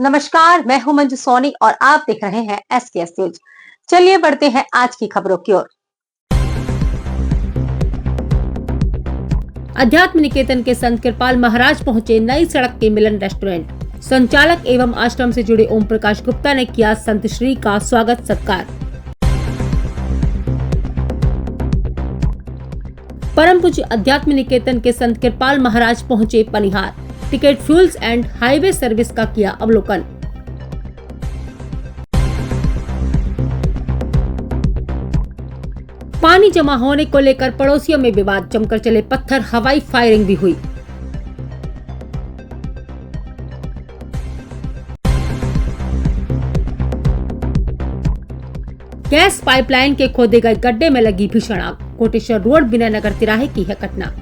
नमस्कार, मैं हूं मंजू सोनी और आप देख रहे हैं SKS न्यूज। चलिए बढ़ते हैं आज की खबरों की ओर। अध्यात्म निकेतन के संत कृपाल महाराज पहुंचे नई सड़क के मिलन रेस्टोरेंट। संचालक एवं आश्रम से जुड़े ओम प्रकाश गुप्ता ने किया संत श्री का स्वागत सत्कार। परम पूज्य अध्यात्म निकेतन के संत कृपाल महाराज पहुंचे Panihar. Ticket fuels and highway service का किया अवलोकन। पानी जमा होने को लेकर पड़ोसियों में विवाद, जमकर चले पत्थर, हवाई फायरिंग भी हुई। गैस पाइपलाइन के खोदे गए गड्ढे में लगी भीषण आग। कोटेश्वर रोड विनयनगर तिराहे की है घटना।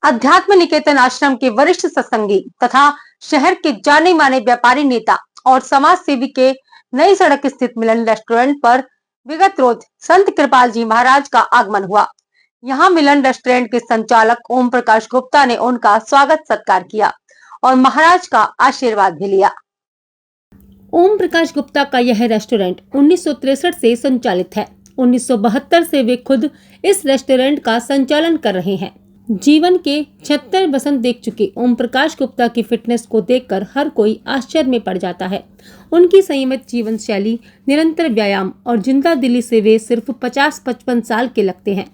अध्यात्म निकेतन आश्रम के वरिष्ठ सत्संगी तथा शहर के जाने माने व्यापारी नेता और समाज सेवी के नई सड़क स्थित मिलन रेस्टोरेंट पर विगत रोज संत कृपाल जी महाराज का आगमन हुआ। यहां मिलन रेस्टोरेंट के संचालक ओम प्रकाश गुप्ता ने उनका स्वागत सत्कार किया और महाराज का आशीर्वाद भी लिया। ओम प्रकाश गुप्ता का यह रेस्टोरेंट 1963 से संचालित है। 1972 से वे खुद इस रेस्टोरेंट का संचालन कर रहे हैं। जीवन के 76 वसंत देख चुके ओम प्रकाश गुप्ता की फिटनेस को देखकर हर कोई आश्चर्य में पड़ जाता है। उनकी संयमित जीवन शैली, निरंतर व्यायाम और जिंदा दिली से वे सिर्फ 50-55 साल के लगते हैं।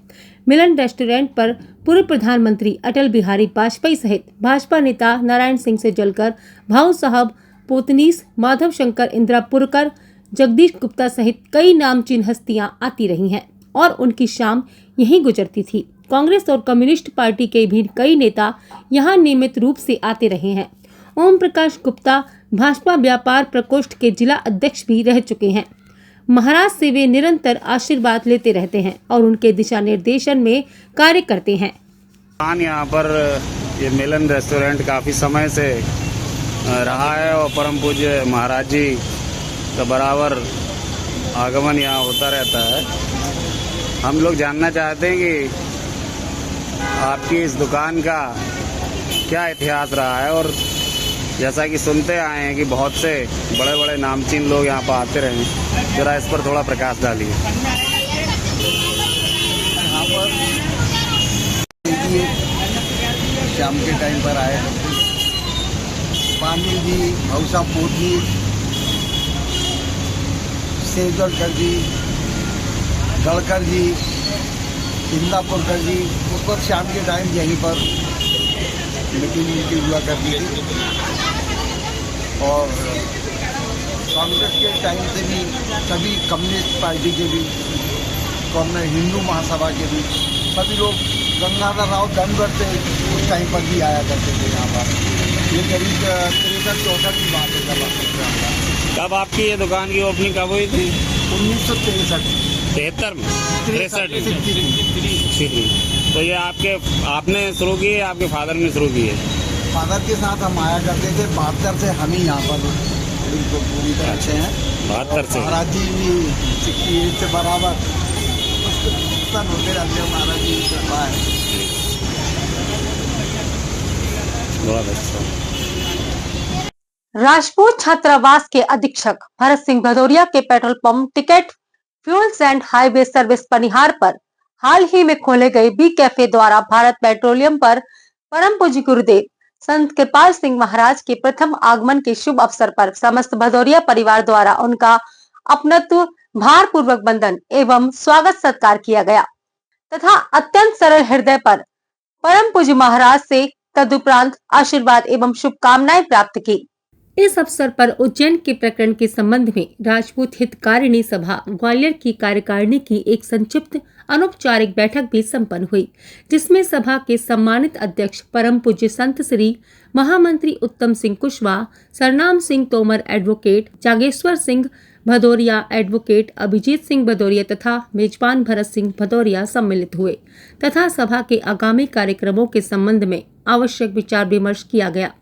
मिलन रेस्टोरेंट पर पूर्व प्रधानमंत्री अटल बिहारी वाजपेयी सहित भाजपा नेता नारायण सिंह से जलकर भाऊ साहब, पोतनीस, माधव शंकर, इंदिरापुरकर, जगदीश गुप्ता सहित कई नामचीन हस्तियां आती रही हैं और उनकी शाम यहीं गुजरती थी। कांग्रेस और कम्युनिस्ट पार्टी के भी कई नेता यहां नियमित रूप से आते रहे हैं। ओम प्रकाश गुप्ता भाजपा व्यापार प्रकोष्ठ के जिला अध्यक्ष भी रह चुके हैं। महाराज से वे निरंतर आशीर्वाद लेते रहते हैं और उनके दिशा निर्देशन में कार्य करते हैं। यहाँ पर ये मिलन रेस्टोरेंट काफी समय से रहा है और परम पूज्य महाराज जी का बराबर आगमन यहाँ होता रहता है। हम लोग जानना चाहते हैं कि आपकी इस दुकान का क्या इतिहास रहा है, और जैसा कि सुनते आए हैं कि बहुत से बड़े बड़े नामचीन लोग यहाँ पर आते रहे, जरा इस पर थोड़ा प्रकाश डालिए। यहाँ पर शाम के टाइम पर आए पानी जी, भौसा पोती, सेजलकर जी, गड़कर जी, इंदापुरकर जी, उस पर शाम के टाइम यहीं पर मीटिंग हुआ करती थी। और कांग्रेस के टाइम से भी सभी कम्युनिस्ट पार्टी के भी, हिंदू महासभा के भी सभी लोग, गंगाधर राव धनगर से उस टाइम पर भी आया करते थे यहाँ पर। ये करीब 63-64 की बात है कर सकते हैं। कब आपकी ये दुकान की ओपनिंग कब हुई थी? 1963 73 में, 63। तो ये आपने शुरू की है, आपके फादर ने शुरू की है? फादर के साथ हम आया करते थे। 72 से हम ही यहाँ पर बिल्कुल पूरी तरह से हैं। 72 से महाराज जी भी 68 से बराबर होते रहते हैं। महाराज जी कृपा है। बहुत अच्छा। राजपूत छात्रावास के अधीक्षक भरत सिंह भदौरिया के petrol pump, ticket fuels and highway service Panihar पर हाल ही में खोले गए बी कैफे द्वारा भारत पेट्रोलियम पर परम पूज्य गुरुदेव संत कृपाल सिंह महाराज के प्रथम आगमन के शुभ अवसर पर समस्त भदौरिया परिवार द्वारा उनका अपनत्व भारपूर्वक बंधन एवं स्वागत सत्कार किया गया तथा अत्यंत सरल हृदय पर परम पूज्य महाराज से तदुपरांत आशीर्वाद एवं शुभकामनाएं प्राप्त की। इस अवसर पर उज्जैन के प्रकरण के संबंध में राजपूत हितकारिणी सभा ग्वालियर की कार्यकारिणी की एक संक्षिप्त अनौपचारिक बैठक भी संपन्न हुई, जिसमें सभा के सम्मानित अध्यक्ष परम पूज्य संत श्री महामंत्री उत्तम सिंह कुशवाहा, सरनाम सिंह तोमर एडवोकेट, जागेश्वर सिंह भदौरिया एडवोकेट, अभिजीत सिंह भदौरिया तथा मेजबान भरत सिंह भदौरिया सम्मिलित हुए तथा सभा के आगामी कार्यक्रमों के संबंध में आवश्यक विचार विमर्श किया गया।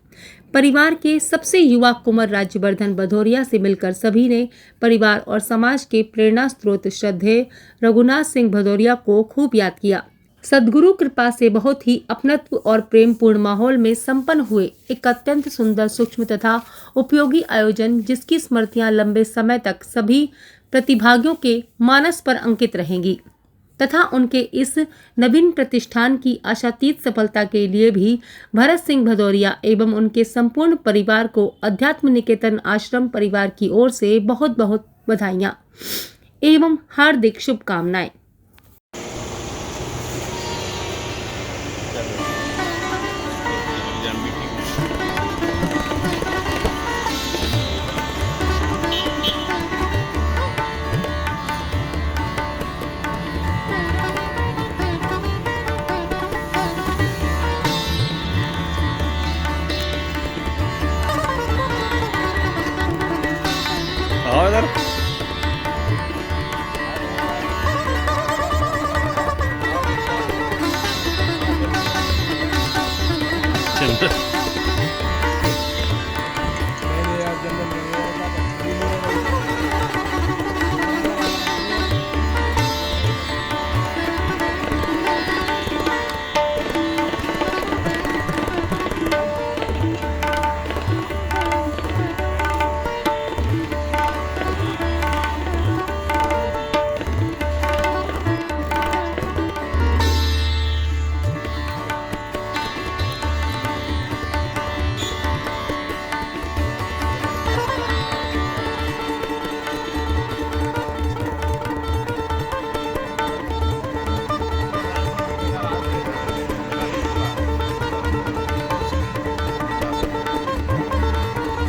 परिवार के सबसे युवा कुंवर राज्यवर्धन भदौरिया से मिलकर सभी ने परिवार और समाज के प्रेरणा स्रोत श्रद्धेय रघुनाथ सिंह भदौरिया को खूब याद किया। सद्गुरु कृपा से बहुत ही अपनत्व और प्रेमपूर्ण माहौल में संपन्न हुए एक अत्यंत सुंदर, सूक्ष्म तथा उपयोगी आयोजन, जिसकी स्मृतियां लंबे समय तक सभी प्रतिभागियों के मानस पर अंकित रहेंगी तथा उनके इस नवीन प्रतिष्ठान की आशातीत सफलता के लिए भी भरत सिंह भदौरिया एवं उनके संपूर्ण परिवार को अध्यात्म निकेतन आश्रम परिवार की ओर से बहुत बहुत बधाइयाँ एवं हार्दिक शुभकामनाएं। आओ इधर।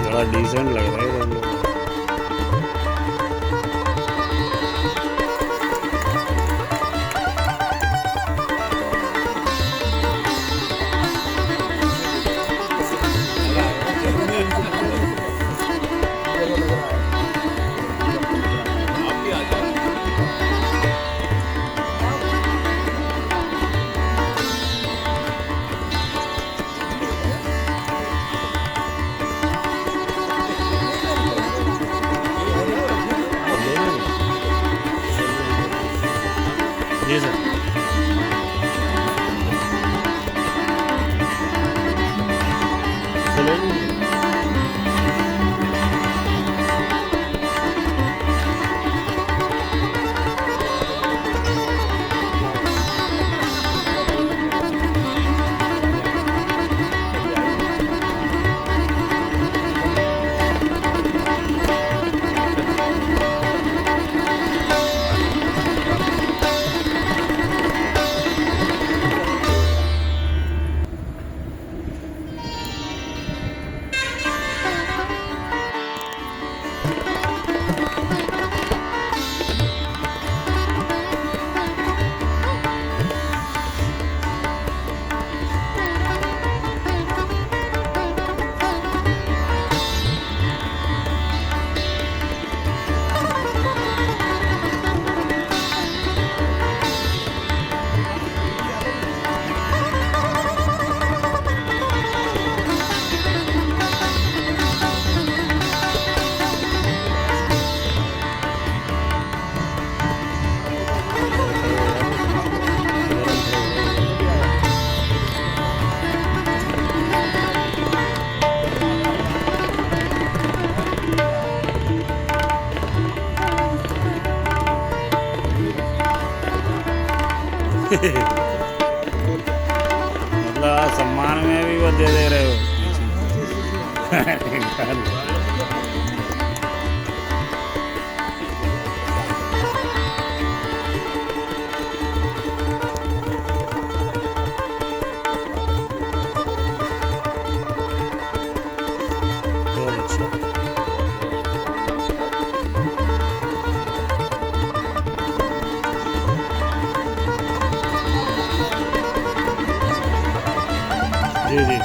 बड़ा डिसेंट लग रहा है सब लोग। जी सर। चलो मतलब सम्मान में भी वो दे रहे हो। बहुत अच्छा। जी जी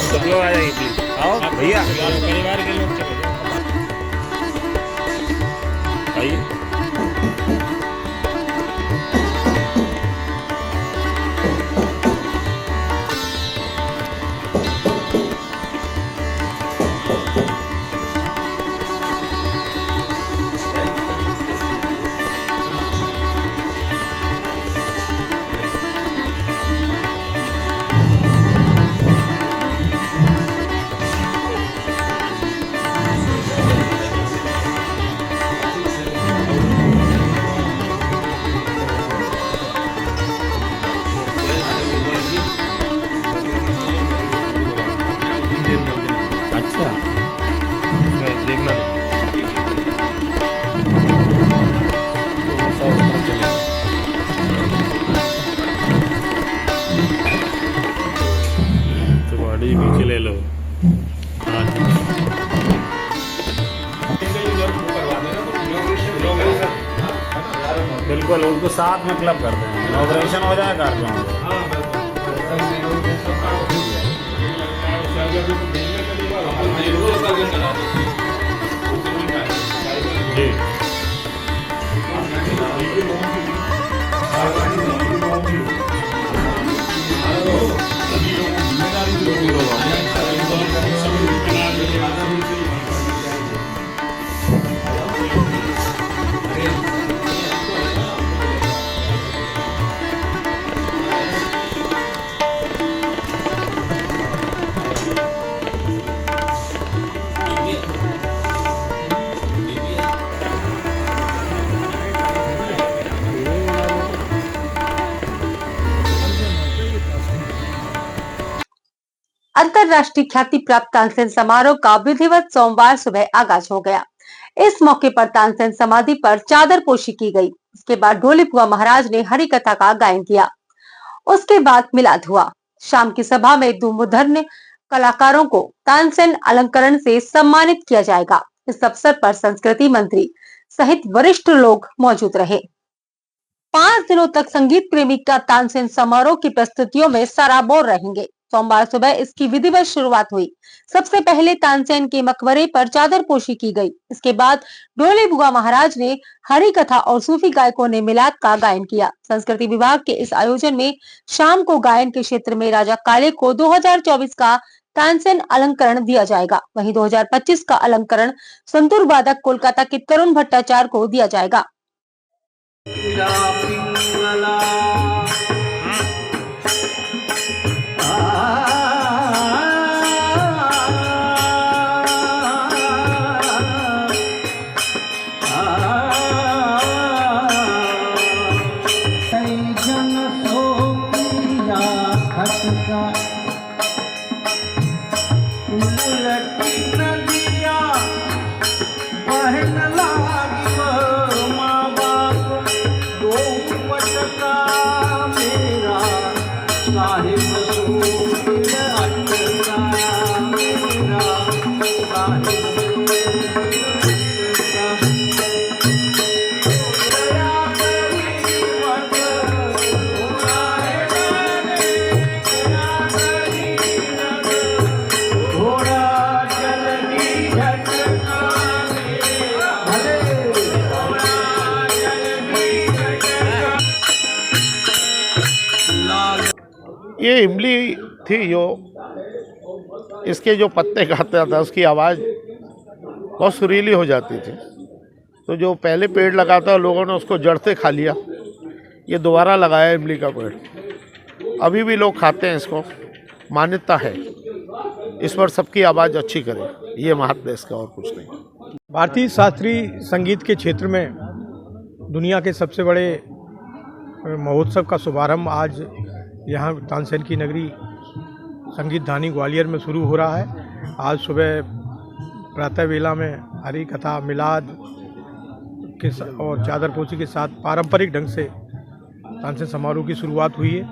सब लोग आ जाइए प्लीज। आओ भैया परिवार के लोग आइए। अच्छा देखना तो गाड़ी पीछे ले लो। बिल्कुल उनको साथ में क्लब कर दें, इनॉग्रेशन हो जाए कर जी। अंतरराष्ट्रीय ख्याति प्राप्त तानसेन समारोह का विधिवत सोमवार सुबह आगाज हो गया। इस मौके पर तानसेन समाधि पर चादर पोशी की गई। इसके बाद ढोलीपुआ महाराज ने हरि कथा का गायन किया। उसके बाद मिलाद हुआ। शाम की सभा में धूमधर्म कलाकारों को तानसेन अलंकरण से सम्मानित किया जाएगा। इस अवसर पर संस्कृति मंत्री सहित वरिष्ठ लोग मौजूद रहे। 5 दिनों तक संगीत प्रेमी का तानसेन समारोह की प्रस्तुतियों में सराबोर रहेंगे। सोमवार सुबह इसकी विधिवत शुरुआत हुई। सबसे पहले तानसेन के मकबरे पर चादर पोशी की गई। इसके बाद ढोलीबुआ महाराज ने हरि कथा और सूफी गायकों ने मिलाद का गायन किया। संस्कृति विभाग के इस आयोजन में शाम को गायन के क्षेत्र में राजा काले को 2024 का तानसेन अलंकरण दिया जाएगा। वहीं 2025 का अलंकरण संतूर वादक कोलकाता के तरुण भट्टाचार्य को दिया जाएगा। ये इमली थी जो इसके जो पत्ते काटता था उसकी आवाज़ बहुत सुरीली हो जाती थी। तो जो पहले पेड़ लगा था लोगों ने उसको जड़ से खा लिया। ये दोबारा लगाया इमली का पेड़, अभी भी लोग खाते हैं इसको, मान्यता है। इस पर सबकी आवाज़ अच्छी करे, ये महात्मा इसका और कुछ नहीं। भारतीय शास्त्रीय संगीत के क्षेत्र में दुनिया के सबसे बड़े महोत्सव का शुभारंभ आज यहाँ तानसेन की नगरी संगीत धानी ग्वालियर में शुरू हो रहा है। आज सुबह प्रातः वेला में हरि कथा, मिलाद के और चादर पोशी के साथ पारंपरिक ढंग से तानसेन समारोह की शुरुआत हुई है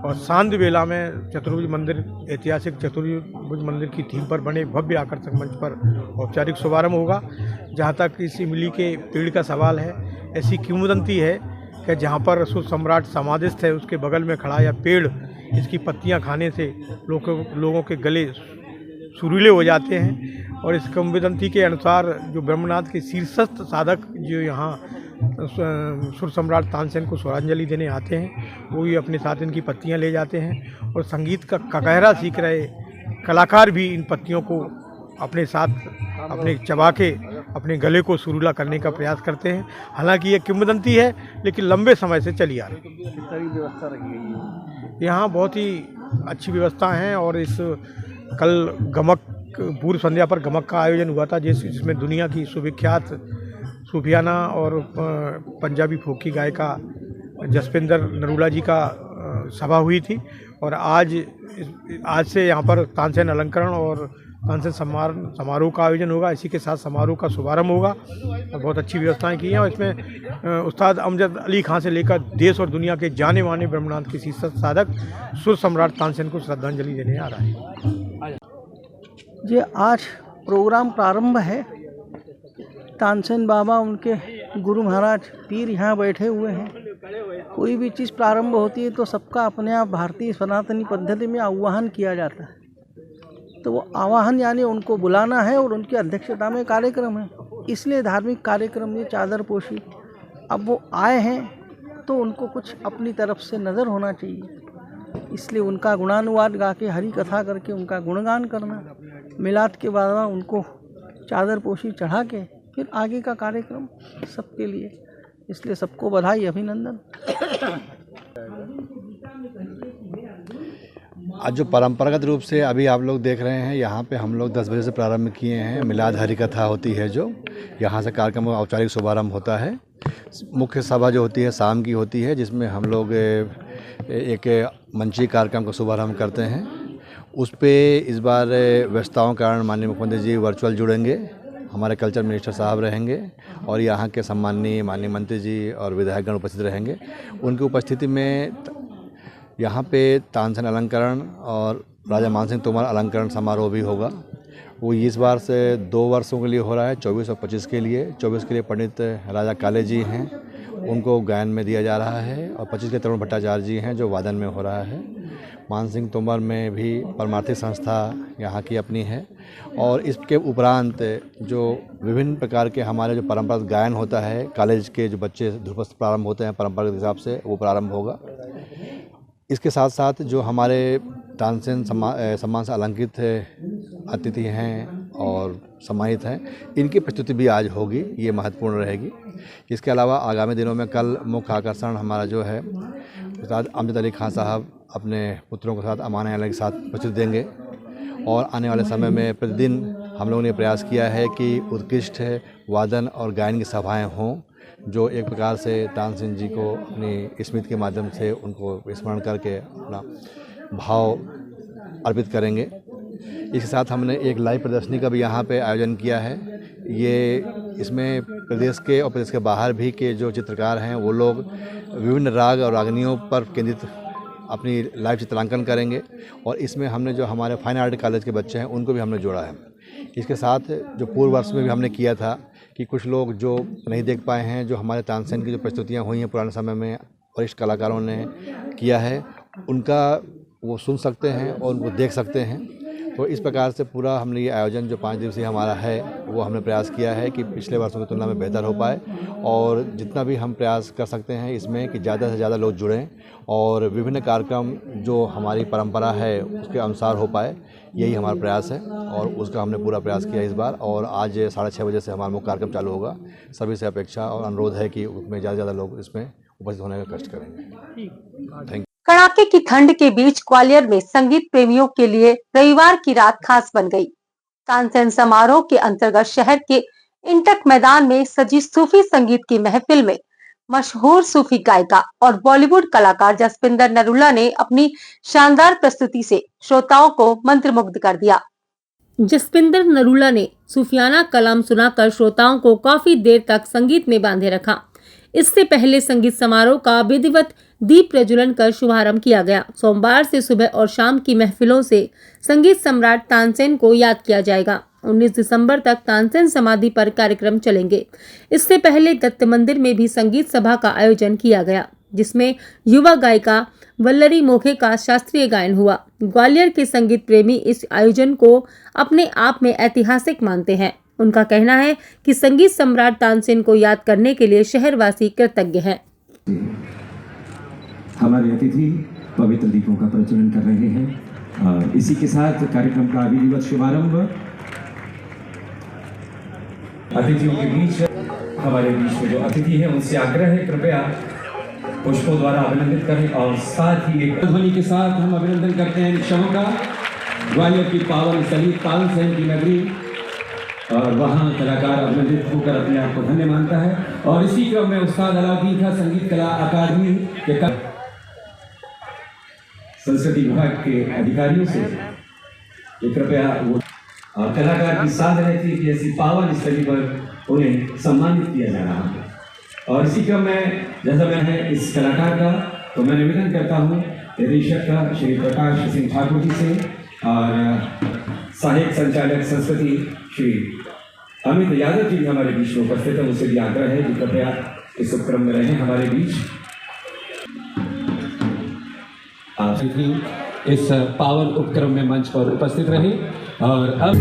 और सांध्य वेला में चतुर्भुज मंदिर, ऐतिहासिक चतुर्भुज मंदिर की थीम पर बने भव्य आकर्षक मंच पर औपचारिक शुभारंभ होगा। जहाँ तक इस इमली के पेड़ का सवाल है, ऐसी किंवदंती है कि जहाँ पर रसूल सम्राट समाधिस्थ है उसके बगल में खड़ा या पेड़, इसकी पत्तियाँ खाने से लोगों के गले सुरीले हो जाते हैं। और इस किंवदंती के अनुसार जो ब्रह्मनाथ के शीर्षस्थ साधक जो यहाँ सुर सम्राट तानसेन को स्वरांजलि देने आते हैं, वो भी अपने साथ इनकी पत्तियाँ ले जाते हैं। और संगीत का ककहरा सीख रहे कलाकार भी इन पत्तियों को अपने साथ अपने चबा के अपने गले को सुरीला करने का प्रयास करते हैं। हालांकि ये किंवदंती है लेकिन लंबे समय से चली आ रही है। किस तरह की व्यवस्था रखी गई है? यहाँ बहुत ही अच्छी व्यवस्था है। और इस कल गमक पूर्व संध्या पर गमक का आयोजन हुआ था, जिसमें दुनिया की सुविख्यात सूफियाना और पंजाबी फोकी गायिका जसपिंदर नरूला जी का सभा हुई थी। और आज से यहाँ पर तानसेन अलंकरण और तानसेन समारोह का आयोजन होगा। इसी के साथ समारोह का शुभारंभ होगा और बहुत अच्छी व्यवस्थाएं की हैं। और इसमें उस्ताद अमजद अली खां से लेकर देश और दुनिया के जाने माने ब्रह्मनाथ के शीर्षक साधक सुर सम्राट तानसेन को श्रद्धांजलि देने आ रहा है। ये आज प्रोग्राम प्रारंभ है। तानसेन बाबा उनके गुरु महाराज पीर यहाँ बैठे हुए हैं। कोई भी चीज़ प्रारंभ होती है तो सबका अपने आप भारतीय सनातनी पद्धति में आह्वान किया जाता है। तो वो आह्वान यानी उनको बुलाना है और उनकी अध्यक्षता में कार्यक्रम है। इसलिए धार्मिक कार्यक्रम ये चादर पोशी, अब वो आए हैं तो उनको कुछ अपनी तरफ से नज़र होना चाहिए। इसलिए उनका गुणानुवाद गा के, हरि कथा करके उनका गुणगान करना, मिलाद के बाद उनको चादर पोशी चढ़ा के फिर आगे का कार्यक्रम सबके लिए। इसलिए सबको बधाई, अभिनंदन। आज जो परंपरागत रूप से अभी आप लोग देख रहे हैं, यहाँ पे हम लोग 10 बजे से प्रारंभ किए हैं। मिलाद हरि कथा होती है, जो यहाँ से कार्यक्रम का औपचारिक शुभारंभ होता है। मुख्य सभा जो होती है शाम की होती है, जिसमें हम लोग एक मंची कार्यक्रम का शुभारंभ करते हैं। उस पे इस बार व्यस्तताओं के कारण माननीय मुख्यमंत्री जी वर्चुअल जुड़ेंगे, हमारे कल्चर मिनिस्टर साहब रहेंगे और यहाँ के सम्माननीय माननीय मंत्री जी और विधायकगण उपस्थित रहेंगे। उनकी उपस्थिति में यहाँ पे तानसेन अलंकरण और राजा मानसिंह तोमर अलंकरण समारोह भी होगा। वो इस बार से 2 वर्षों के लिए हो रहा है, 24 और 25 के लिए। 24 के लिए पंडित राजा काले जी हैं, उनको गायन में दिया जा रहा है, और 25 के तरुण भट्टाचार्य जी हैं जो वादन में हो रहा है। मानसिंह तोमर में भी परमार्थिक संस्था यहाँ की अपनी है। और इसके उपरांत जो विभिन्न प्रकार के हमारे जो परंपरागत गायन होता है, कॉलेज के जो बच्चे ध्रुपद प्रारंभ होते हैं परंपरागत हिसाब से, वो प्रारंभ होगा। इसके साथ साथ जो हमारे तानसेन सम्मान से अलंकृत अतिथि हैं और सम्मानित हैं, इनकी प्रस्तुति भी आज होगी, ये महत्वपूर्ण रहेगी। इसके अलावा आगामी दिनों में कल मुख्य आकर्षण हमारा जो है उस्ताद अमजद अली खां साहब अपने पुत्रों के साथ अमान अली के साथ प्रस्तुति देंगे। और आने वाले समय में प्रतिदिन हम लोगों ने प्रयास किया है कि उत्कृष्ट वादन और गायन की सभाएं हों, जो एक प्रकार से तानसेन जी को अपनी स्मृति के माध्यम से उनको स्मरण करके अपना भाव अर्पित करेंगे। इसके साथ हमने एक लाइव प्रदर्शनी का भी यहाँ पे आयोजन किया है। इसमें प्रदेश के और प्रदेश के बाहर भी के जो चित्रकार हैं, वो लोग विभिन्न राग और रागनियों पर केंद्रित अपनी लाइव चित्रांकन करेंगे। और इसमें हमने जो हमारे फाइन आर्ट कॉलेज के बच्चे हैं, उनको भी हमने जोड़ा है। इसके साथ जो पूर्व वर्ष में भी हमने किया था कि कुछ लोग जो नहीं देख पाए हैं, जो हमारे तानसेन की जो प्रस्तुतियाँ हुई हैं पुराने समय में वरिष्ठ कलाकारों ने किया है, उनका वो सुन सकते हैं और उनको देख सकते हैं। तो इस प्रकार से पूरा हमने ये आयोजन जो 5 दिवसीय हमारा है, वो हमने प्रयास किया है कि पिछले वर्षों की तुलना में बेहतर हो पाए। और जितना भी हम प्रयास कर सकते हैं इसमें कि ज़्यादा से ज़्यादा लोग जुड़ें और विभिन्न कार्यक्रम जो हमारी परंपरा है उसके अनुसार हो पाए, यही हमारा प्रयास है। और उसका हमने पूरा प्रयास किया इस बार। और आज 6:30 बजे से हमारा मुख्य कार्यक्रम चालू होगा। सभी से अपेक्षा और अनुरोध है कि उसमें ज़्यादा से ज़्यादा लोग इसमें उपस्थित होने का कष्ट करेंगे। Thank you. कड़ाके की ठंड के बीच ग्वालियर में संगीत प्रेमियों के लिए रविवार की रात खास बन गई। तानसेन समारोह के अंतर्गत शहर के इंटक मैदान में सजी सूफी संगीत की महफिल में मशहूर सूफी गायिका और बॉलीवुड कलाकार जसविंदर नरूला ने अपनी शानदार प्रस्तुति से श्रोताओं को मंत्रमुग्ध कर दिया। जसविंदर नरूला ने सूफियाना कलाम सुनाकर श्रोताओं को काफी देर तक संगीत में बांधे रखा। इससे पहले संगीत समारोह का विधिवत दीप प्रज्वलन कर शुभारंभ किया गया। सोमवार से सुबह और शाम की महफिलों से संगीत सम्राट तानसेन को याद किया जाएगा। 19 दिसंबर तक तानसेन समाधि पर कार्यक्रम चलेंगे। इससे पहले दत्त मंदिर में भी संगीत सभा का आयोजन किया गया, जिसमें युवा गायिका वल्लरी मोखे का शास्त्रीय गायन हुआ। ग्वालियर के संगीत प्रेमी इस आयोजन को अपने आप में ऐतिहासिक मानते हैं। उनका कहना है कि संगीत सम्राट तानसेन को याद करने के लिए शहरवासी कृतज्ञ हैं। हमारे अतिथि पवित्र दीपों का प्रज्वलन कर रहे हैं। इसी के साथ कार्यक्रम का विधिवत शुभारंभ। अतिथियों के बीच हमारे बीच में जो अतिथि हैं, उनसे आग्रह है कृपया पुष्पों द्वारा अभिनंदित करें। और साथ ही एक ध्वनि के साथ हम अभिनंदन करते हैं निशाओं का। ग्वालियर की पावन स्थली तानसेन की नगरी, और वहाँ कलाकार अभिनंदित होकर अपने आप को धन्य मानता है। और इसी क्रम में उस्ताद अलाउद्दीन खां संगीत कला अकादमी के संस्कृति विभाग के अधिकारियों से कृपया वो और कलाकार की साथ रहती है कि ऐसी पावन स्थली पर उन्हें सम्मानित किया जा रहा है। और इसी क्रम में जैसा मैं है इस कलाकार का, तो मैं निवेदन करता हूँ निदेशक का श्री प्रकाश सिंह ठाकुर जी से और सहायक संचालक संस्कृति श्री अमित यादव जी हमारे बीच में उपस्थित है, उनसे भी आग्रह है कि कृपया इस उपक्रम में रहें हमारे बीच। आप भी इस पावन उपक्रम में मंच पर उपस्थित रहें। और अब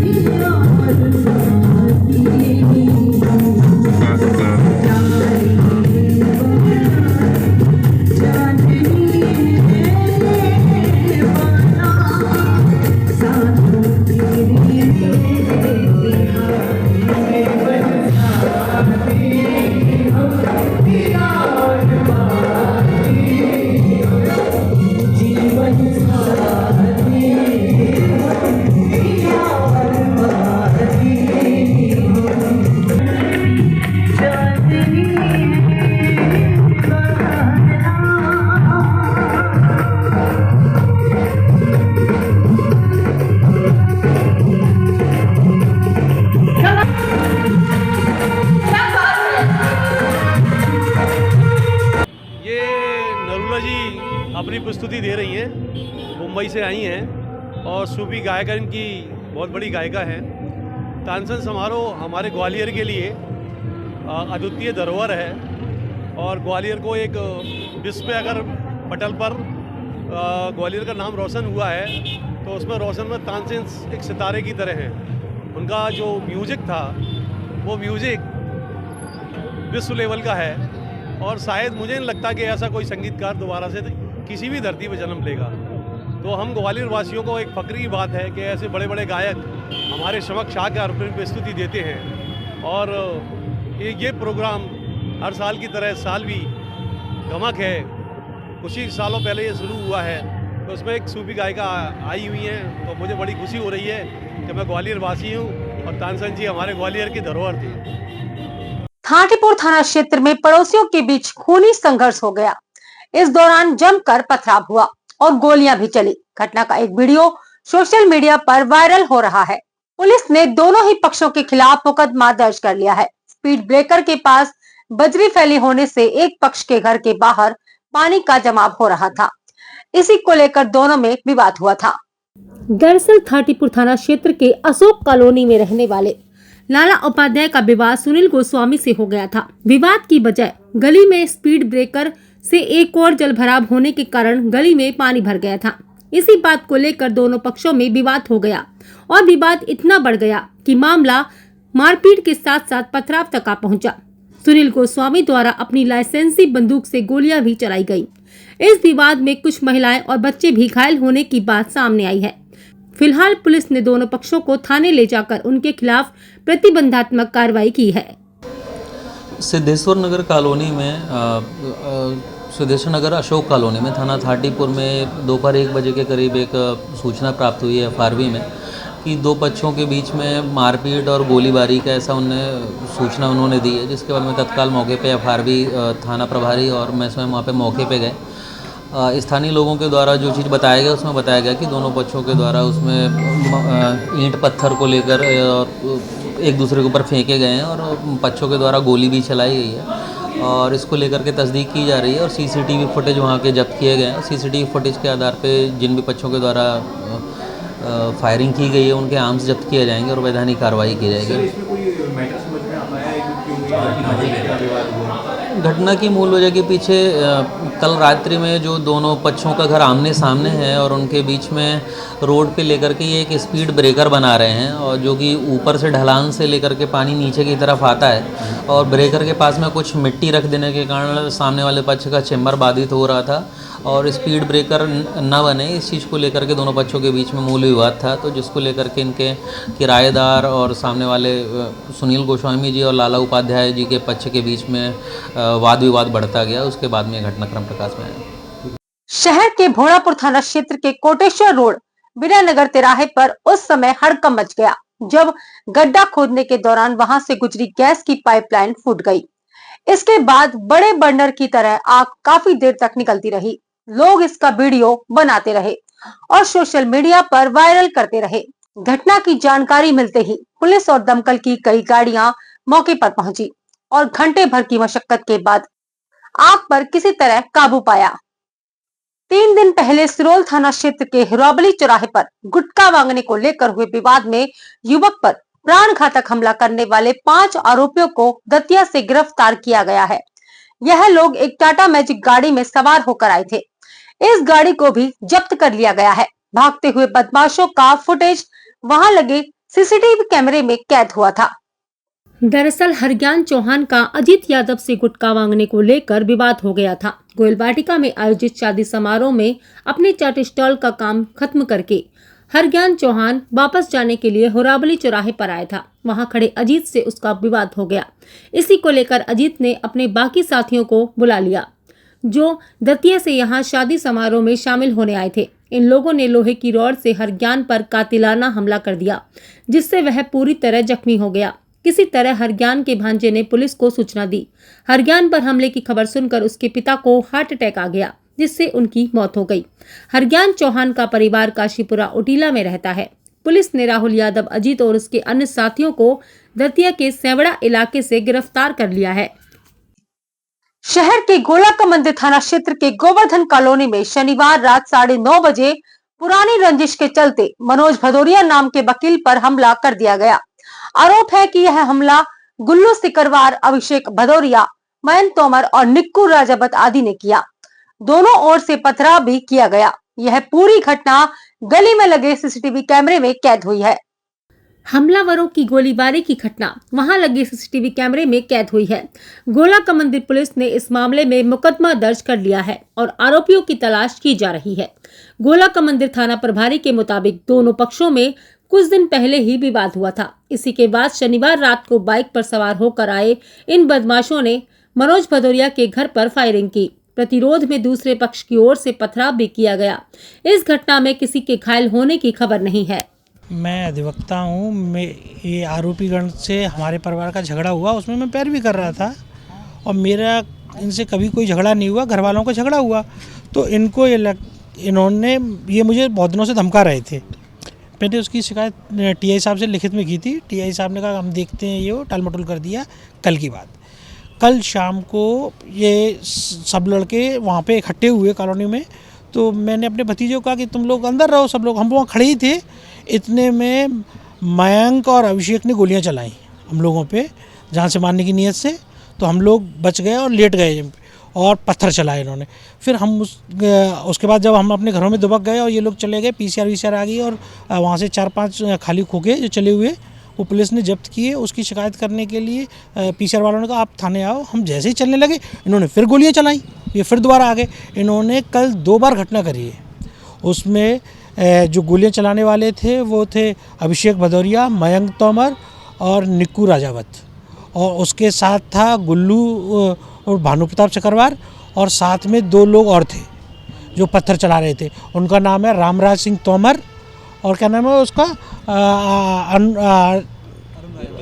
अपनी प्रस्तुति दे रही हैं। मुंबई से आई हैं और सूफी गायिका इनकी बहुत बड़ी गायिका हैं। तानसेन समारोह हमारे ग्वालियर के लिए अद्वितीय धरोहर है और ग्वालियर को एक विश्व में अगर पटल पर ग्वालियर का नाम रोशन हुआ है तो उसमें रोशन में तानसेन एक सितारे की तरह हैं। उनका जो म्यूज़िक था वो म्यूज़िक विश्व लेवल का है और शायद मुझे नहीं लगता कि ऐसा कोई संगीतकार दोबारा से किसी भी धरती पर जन्म लेगा। तो हम ग्वालियर वासियों को एक फ़क्र की बात है कि ऐसे बड़े बड़े गायक हमारे समक्ष आकर अपनी प्रस्तुति देते हैं और ये प्रोग्राम हर साल की तरह साल भी गमक है। कुछ ही सालों पहले ये शुरू हुआ है तो उसमें एक सूफी गायिका आई हुई हैं, तो मुझे बड़ी खुशी हो रही है कि मैं ग्वालियर वासी हूँ और तानसेन जी हमारे ग्वालियर की धरोहर थी। थाटीपुर थाना क्षेत्र में पड़ोसियों के बीच खूनी संघर्ष हो गया। इस दौरान जमकर पथराव हुआ और गोलियां भी चली। घटना का एक वीडियो सोशल मीडिया पर वायरल हो रहा है। पुलिस ने दोनों ही पक्षों के खिलाफ मुकदमा दर्ज कर लिया है। स्पीड ब्रेकर के पास बजरी फैली होने से एक पक्ष के घर के बाहर पानी का जमाव हो रहा था। इसी को लेकर दोनों में विवाद हुआ था। दरअसल थाटीपुर थाना क्षेत्र के अशोक कॉलोनी में रहने वाले लाला उपाध्याय का विवाद सुनील गोस्वामी से हो गया था। विवाद की बजाय गली में स्पीड ब्रेकर से एक और जलभराव होने के कारण गली में पानी भर गया था। इसी बात को लेकर दोनों पक्षों में विवाद हो गया और विवाद इतना बढ़ गया कि मामला मारपीट के साथ साथ पथराव तक आ पहुंचा। सुनील गोस्वामी द्वारा अपनी लाइसेंसी बंदूक से गोलियां भी चलाई गयी। इस विवाद में कुछ महिलाएं और बच्चे भी घायल होने की बात सामने आई है। फिलहाल पुलिस ने दोनों पक्षों को थाने ले जाकर उनके खिलाफ प्रतिबंधात्मक कार्रवाई की है। सिद्धेश्वर नगर कॉलोनी में सिद्धेश्वर नगर अशोक कॉलोनी में थाना थाटीपुर में दोपहर 1 बजे के करीब एक सूचना प्राप्त हुई है FRV में कि दो पक्षों के बीच में मारपीट और गोलीबारी का ऐसा सूचना उन्होंने दी है, जिसके बाद में तत्काल मौके पे FRV थाना प्रभारी और मैं स्वयं वहाँ पे मौके पे गए। स्थानीय लोगों के द्वारा जो चीज़ बताया गया उसमें बताया गया कि दोनों पक्षों के द्वारा उसमें ईंट पत्थर को लेकर एक दूसरे के ऊपर फेंके गए हैं और पक्षों के द्वारा गोली भी चलाई गई है और इसको लेकर के तस्दीक की जा रही है और CCTV फुटेज वहाँ के जब्त किए गए हैं। CCTV फुटेज के आधार पे जिन भी पक्षों के द्वारा फायरिंग की गई है उनके आर्म्स जब्त किए जाएंगे और वैधानिक कार्रवाई की जाएगी। घटना की मूल वजह के पीछे कल रात्रि में जो दोनों पक्षों का घर आमने सामने है और उनके बीच में रोड पे लेकर के ये एक स्पीड ब्रेकर बना रहे हैं और जो कि ऊपर से ढलान से लेकर के पानी नीचे की तरफ आता है और ब्रेकर के पास में कुछ मिट्टी रख देने के कारण सामने वाले पक्ष का चेम्बर बाधित हो रहा था और स्पीड ब्रेकर न बने, इस चीज़ को लेकर के दोनों पक्षों के बीच में मूल विवाद था। तो जिसको लेकर के इनके किराएदार और सामने वाले सुनील गोस्वामी जी और लाला उपाध्याय जी के पक्ष के बीच में वाद विवाद बढ़ता गया। उसके बाद में घटनाक्रम प्रकाश में आया। शहर के भोलापुर थाना क्षेत्र के कोटेश्वर रोड विनयनगर तिराहे पर उस समय हड़कंप मच गया जब गड्ढा खोदने के दौरान वहां से गुजरी गैस की पाइपलाइन फूट गई। इसके बाद बड़े बर्नर की तरह आग काफी देर तक निकलती रही। लोग इसका वीडियो बनाते रहे और सोशल मीडिया पर वायरल करते रहे। घटना की जानकारी मिलते ही पुलिस और दमकल की कई गाड़ियां मौके पर पहुंची और घंटे भर की मशक्कत के बाद आग पर किसी तरह काबू पाया। 3 दिन पहले सिरोल थाना क्षेत्र के हिरोबली चौराहे पर गुटखा मांगने को लेकर हुए विवाद में युवक पर प्राण घातक हमला करने वाले 5 आरोपियों को दतिया से गिरफ्तार किया गया है। यह लोग एक टाटा मैजिक गाड़ी में सवार होकर आए थे। इस गाड़ी को भी जब्त कर लिया गया है। भागते हुए बदमाशों का फुटेज वहां लगे सीसीटीवी कैमरे में कैद हुआ था। दरअसल हरज्ञान चौहान का अजीत यादव से गुटखा मांगने को लेकर विवाद हो गया था। गोयल वाटिका में आयोजित शादी समारोह में अपने चाट स्टॉल का काम खत्म करके हरज्ञान चौहान वापस जाने के लिए हिरोबली चौराहे पर आया था। वहां खड़े अजीत से उसका विवाद हो गया। इसी को लेकर अजीत ने अपने बाकी साथियों को बुला लिया जो दतिया से यहां शादी समारोह में शामिल होने आए थे। इन लोगों ने लोहे की रॉड से हरज्ञान पर कातिलाना हमला कर दिया, जिससे वह पूरी तरह जख्मी हो गया। किसी तरह हरज्ञान के भांजे ने पुलिस को सूचना दी। हरज्ञान पर हमले की खबर सुनकर उसके पिता को हार्ट अटैक आ गया, जिससे उनकी मौत हो गई। हरज्ञान चौहान का परिवार काशीपुरा ओटीला में रहता है। पुलिस ने राहुल यादव, अजीत और उसके अन्य साथियों को दतिया के सेवड़ा इलाके से गिरफ्तार कर लिया है। शहर के गोला का मंदिर थाना क्षेत्र के गोवर्धन कॉलोनी में शनिवार रात 9:30 बजे पुरानी रंजिश के चलते मनोज भदौरिया नाम के वकील पर हमला कर दिया गया। आरोप है कि यह हमला गुल्लू सिकरवार, अभिषेक भदौरिया, मयंक तोमर और निक्कू राजावत आदि ने किया। दोनों ओर से पथराव भी किया गया। यह पूरी घटना गली में लगे सीसीटीवी कैमरे में कैद हुई है। हमलावरों की गोलीबारी की घटना वहां लगे सीसीटीवी कैमरे में कैद हुई है। गोला का मंदिर पुलिस ने इस मामले में मुकदमा दर्ज कर लिया है और आरोपियों की तलाश की जा रही है। गोला का मंदिर थाना प्रभारी के मुताबिक दोनों पक्षों में कुछ दिन पहले ही विवाद हुआ था। इसी के बाद शनिवार रात को बाइक पर सवार होकर आए इन बदमाशों ने मनोज भदौरिया के घर पर फायरिंग की। प्रतिरोध में दूसरे पक्ष की ओर से पथराव भी किया गया। इस घटना में किसी के घायल होने की खबर नहीं है। मैं अधिवक्ता हूँ। ये आरोपीगण से हमारे परिवार का झगड़ा हुआ, उसमें मैं पैरवी कर रहा था और मेरा इनसे कभी कोई झगड़ा नहीं हुआ। घर वालों का झगड़ा हुआ तो इनको इन्होंने ये मुझे बहुत दिनों से धमका रहे थे। मैंने उसकी शिकायत टीआई साहब से लिखित में की थी। टीआई साहब ने कहा हम देखते हैं, ये टाल मटोल कर दिया। कल की बात, कल शाम को ये सब लड़के वहाँ पे इकट्ठे हुए कॉलोनी में। तो मैंने अपने भतीजे को कहा कि तुम लोग अंदर रहो, सब लोग। हम वहाँ खड़े ही थे। इतने में मयंक और अभिषेक ने गोलियां चलाई हम लोगों पे, जहाँ से मारने की नीयत से। तो हम लोग बच गए और लेट गए और पत्थर चलाए इन्होंने। फिर हम उसके बाद जब हम अपने घरों में दुबक गए और ये लोग चले गए, पीसीआर आ गई और वहाँ से 4-5 खाली खोखे जो चले हुए वो पुलिस ने जब्त किए। उसकी शिकायत करने के लिए पीसीआर वालों ने कहा आप थाने आओ। हम जैसे ही चलने लगे इन्होंने फिर गोलियां चलाई। ये फिर दोबारा आ गए। इन्होंने कल 2 बार घटना करी है। उसमें जो गोलियां चलाने वाले थे वो थे अभिषेक भदौरिया, मयंक तोमर और निक्कू राजावत, और उसके साथ था गुल्लू और भानु प्रताप चक्रवार, और साथ में 2 लोग और थे जो पत्थर चला रहे थे। उनका नाम है रामराज सिंह तोमर और क्या नाम है उसका,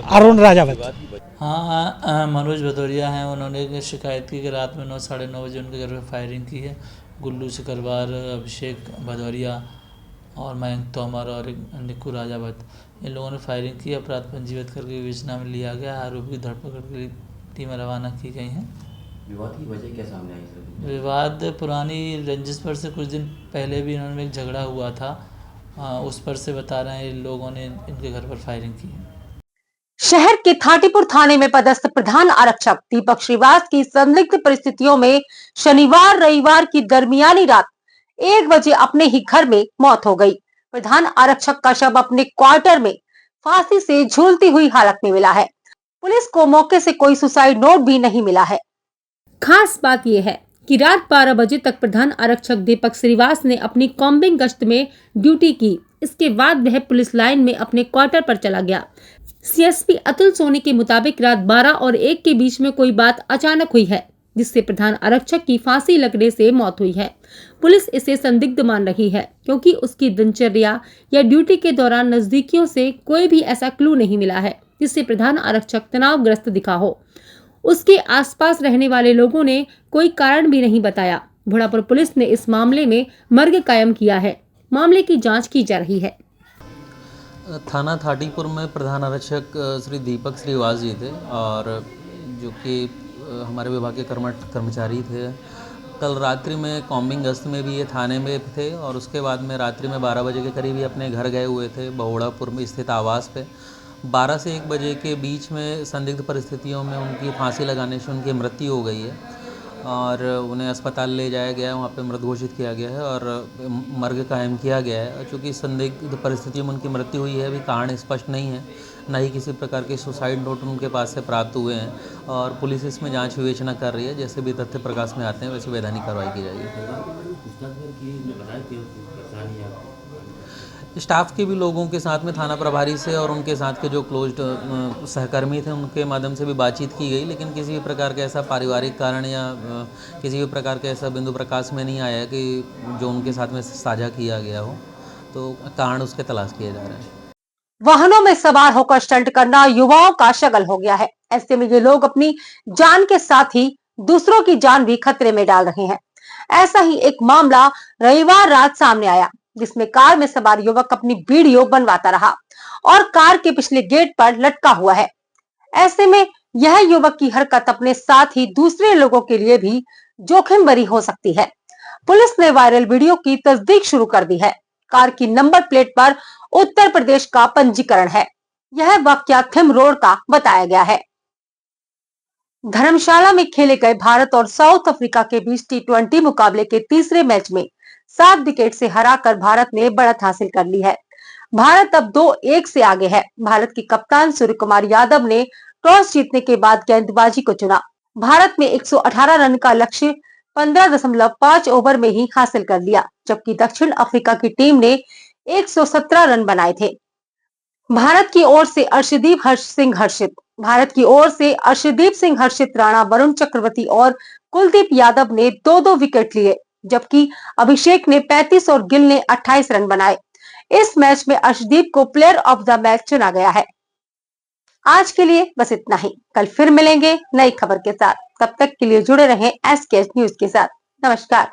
अरुण राजावत। हाँ, मनोज भदौरिया हैं। उन्होंने शिकायत की कि रात में 9-9:30 बजे उनके घर में फायरिंग की है। गुल्लू सिकरवार, अभिषेक भदौरिया और मयंक तोमर और निक्कू राजावत, इन लोगों ने फायरिंग की। अपराध पंजीबद्ध करके विवेचना में लिया गया। आरोपी की धरपकड़ के लिए टीमें रवाना की गई हैं। विवाद की वजह क्या सामने आई सर? विवाद पुरानी रंजिश पर से कुछ दिन पहले भी इन्होंने एक झगड़ा हुआ था, उस पर से बता रहे हैं इन लोगों ने इनके घर पर फायरिंग की है। शहर के थाटीपुर थाने में पदस्थ प्रधान आरक्षक दीपक श्रीवास की संदिग्ध परिस्थितियों में शनिवार रविवार की दरमियानी रात 1 बजे अपने ही घर में मौत हो गई। प्रधान आरक्षक का शव अपने क्वार्टर में फांसी से झूलती हुई हालत में मिला है। पुलिस को मौके से कोई सुसाइड नोट भी नहीं मिला है। खास बात यह है कि रात 12 बजे तक प्रधान आरक्षक दीपक श्रीवास ने अपनी कॉम्बिंग गश्त में ड्यूटी की। इसके बाद वह पुलिस लाइन में अपने क्वार्टर पर चला गया। सीएसपी अतुल सोनी के मुताबिक रात 12 और 1 के बीच में कोई बात अचानक हुई है, जिससे प्रधान आरक्षक की फांसी लगने से मौत हुई है। पुलिस इसे संदिग्ध मान रही है क्योंकि उसकी दिनचर्या या ड्यूटी के दौरान नजदीकियों से कोई भी ऐसा क्लू नहीं मिला है जिससे प्रधान आरक्षक तनावग्रस्त दिखा हो। उसके आसपास रहने वाले लोगों ने कोई कारण भी नहीं बताया। भोड़ापुर पुलिस ने इस मामले में मर्ग कायम किया है। मामले की जांच की जा रही है। थाना थाटीपुर में प्रधान आरक्षक श्री दीपक श्रीवास जी थे और जो कि हमारे विभाग के कर्मचारी थे। कल रात्रि में कॉम्बिंग गश्त में भी ये थाने में थे और उसके बाद में रात्रि में 12 बजे के करीब ही अपने घर गए हुए थे बहुड़ापुर में स्थित आवास पे। 12 से 1 बजे के बीच में संदिग्ध परिस्थितियों में उनकी फांसी लगाने से उनकी मृत्यु हो गई है और उन्हें अस्पताल ले जाया गया है, वहाँ पे मृत घोषित किया गया है और मर्ग कायम किया गया है। चूँकि संदिग्ध परिस्थितियों में उनकी मृत्यु हुई है, अभी कारण स्पष्ट नहीं है, न ही किसी प्रकार के सुसाइड नोट उनके पास से प्राप्त हुए हैं और पुलिस इसमें जांच विवेचना कर रही है। जैसे भी तथ्य प्रकाश में आते हैं वैसे वैधानिक कार्रवाई की जाएगी। स्टाफ के भी लोगों के साथ में थाना प्रभारी से और उनके साथ के जो क्लोज्ड सहकर्मी थे उनके माध्यम से भी बातचीत की गई, लेकिन किसी भी प्रकार का ऐसा पारिवारिक कारण या किसी भी प्रकार का ऐसा बिंदु प्रकाश में नहीं आया कि जो उनके साथ में साझा किया गया हो, तो कारण उसके तलाश किए जा रहे हैं। वाहनों में सवार होकर स्टंट करना युवाओं का शगल हो गया है। ऐसे में ये लोग अपनी जान के साथ ही दूसरों की जान भी खतरे में डाल रहे हैं। ऐसा ही एक मामला रविवार रात सामने आया, जिसमें कार में सवार युवक अपनी वीडियो बनवाता रहा और कार के पिछले गेट पर लटका हुआ है। ऐसे में यह युवक की हरकत अपने साथ ही दूसरे लोगों के लिए भी जोखिम भरी हो सकती है। पुलिस ने वायरल वीडियो की तस्दीक शुरू कर दी है। कार की नंबर प्लेट पर उत्तर प्रदेश का पंजीकरण है। यह वाकया थिम रोड का बताया गया है। धर्मशाला में खेले गए भारत और साउथ अफ्रीका के बीच T20 मुकाबले के तीसरे मैच में 7 विकेट से हराकर भारत ने बढ़त हासिल कर ली है। भारत अब 2-1 से आगे है। भारत के कप्तान सूर्य कुमार यादव ने टॉस जीतने के बाद गेंदबाजी को चुना। भारत में 118 रन का लक्ष्य 15.5 ओवर में ही हासिल कर लिया, जबकि दक्षिण अफ्रीका की टीम ने 117 रन बनाए थे। भारत की ओर से अर्शदीप सिंह हर्षित, राणा, वरुण चक्रवर्ती और कुलदीप यादव ने 2-2 विकेट लिए, जबकि अभिषेक ने 35 और गिल ने 28 रन बनाए। इस मैच में अर्शदीप को प्लेयर ऑफ द मैच चुना गया है। आज के लिए बस इतना ही। कल फिर मिलेंगे नई खबर के साथ। तब तक के लिए जुड़े रहें SKH न्यूज के साथ। नमस्कार।